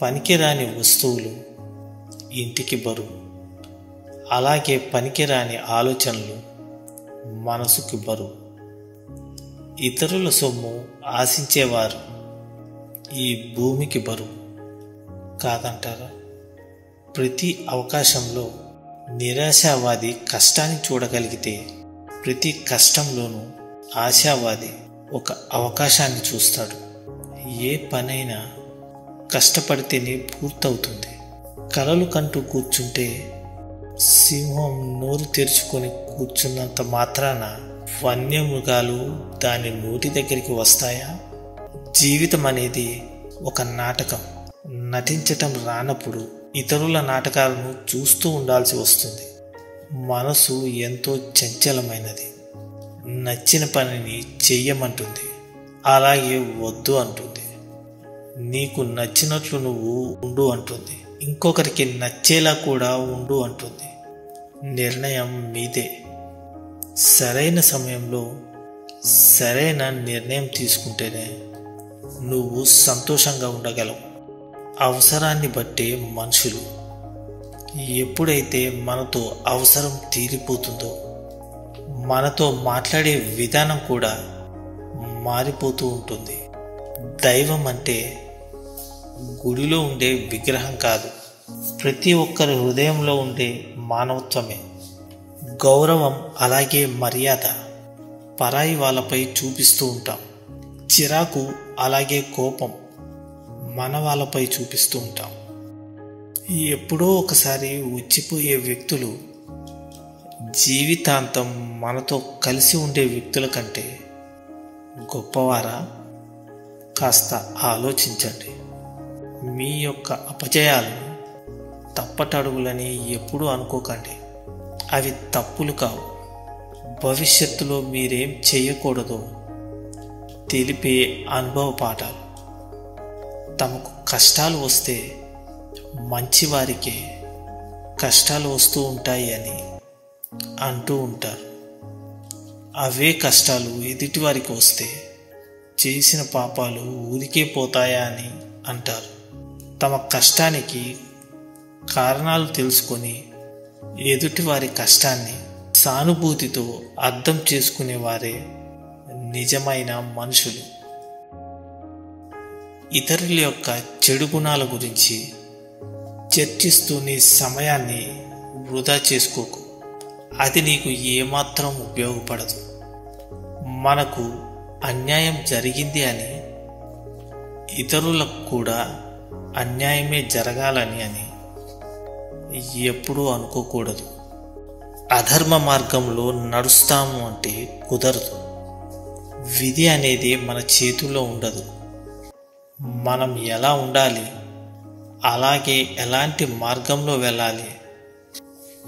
పనికిరాని వస్తువులు ఇంటికి బరువు, అలాగే పనికిరాని ఆలోచనలు మనసుకి బరువు. ఇతరుల సొమ్ము ఆశించేవారు ఈ భూమికి బరువు కాదంటారా? ప్రతి అవకాశంలో నిరాశావాది కష్టాన్ని చూడగలిగితే, ప్రతి కష్టంలోనూ ఆశావాది ఒక అవకాశాన్ని చూస్తాడు. ఏ పనైనా కష్టపడితేనే పూర్తవుతుంది. కలలు కంటూ కూర్చుంటే సింహం నోరు తెరుచుకొని కూర్చున్నంత మాత్రాన వన్యమృగాలు దాని నోటి దగ్గరికి వస్తాయా? జీవితం అనేది ఒక నాటకం. నటించటం రానప్పుడు ఇతరుల నాటకాలను చూస్తూ ఉండాల్సి వస్తుంది. మనసు ఎంతో చంచలమైనది. నచ్చిన పనిని చెయ్యమంటుంది, అలాగే వద్దు అంటుంది. నీకు నచ్చినట్లు నువ్వు ఉండు అంటుంది, ఇంకొకరికి నచ్చేలా కూడా ఉండు అంటుంది. నిర్ణయం మీదే. సరైన సమయంలో సరైన నిర్ణయం తీసుకుంటేనే నువ్వు సంతోషంగా ఉండగలవు. అవసరాన్ని బట్టే మనుషులు. ఎప్పుడైతే మనతో అవసరం తీరిపోతుందో మనతో మాట్లాడే విధానం కూడా మారిపోతూ ఉంటుంది. దైవం అంటే గుడిలో ఉండే విగ్రహం కాదు, ప్రతి ఒక్కరి హృదయంలో ఉండే మానవత్వమే. గౌరవం అలాగే మర్యాద పరాయి వాళ్ళపై చూపిస్తూ ఉంటాం. చిరాకు అలాగే కోపం మన వాళ్ళపై చూపిస్తూ ఉంటాం. ఎప్పుడో ఒకసారి వచ్చిపోయే వ్యక్తులు జీవితాంతం మనతో కలిసి ఉండే వ్యక్తుల కంటే గొప్పవారా? కాస్త ఆలోచించండి. మీ యొక్క అపజయాలను తప్పటడుగులని ఎప్పుడూ అనుకోకండి. అవి తప్పులు కావు. భవిష్యత్తులో మీరేం చేయకూడదో తెలిపే అనుభవ పాఠాలు. తమకు కష్టాలు వస్తే మంచివారికే కష్టాలు వస్తూ ఉంటాయి అని అంటూ ఉంటారు. అవే కష్టాలు ఎదుటివారికి వస్తే చేసిన పాపాలు ఊరికే పోతాయా అని అంటారు. తమ కష్టానికి కారణాలు తెలుసుకొని ఎదుటివారి కష్టాన్ని సానుభూతితో అర్థం చేసుకునేవారే నిజమైన మనుషులు. ఇతరుల యొక్క చెడు గుణాల గురించి చర్చిస్తూ నీ సమయాన్ని వృధా చేసుకోకు. అది నీకు ఏమాత్రం ఉపయోగపడదు. మనకు అన్యాయం జరిగింది అని ఇతరులకు కూడా అన్యాయమే జరగాలని అని ఎప్పుడూ అనుకోకూడదు. అధర్మ మార్గంలో నడుస్తాము అంటే కుదరదు. విధి అనేది మన చేతుల్లో ఉండదు. మనం ఎలా ఉండాలి, అలాగే ఎలాంటి మార్గంలో వెళ్ళాలి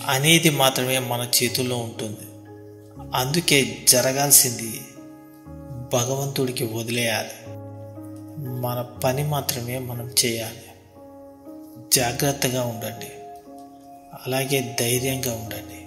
అనేది మాత్రమే మన చేతుల్లో ఉంటుంది. అందుకే జరగాల్సింది భగవంతుడికి వదిలేయాలి. మన పని మాత్రమే మనం చేయాలి. జాగ్రత్తగా ఉండండి, అలాగే ధైర్యంగా ఉండండి.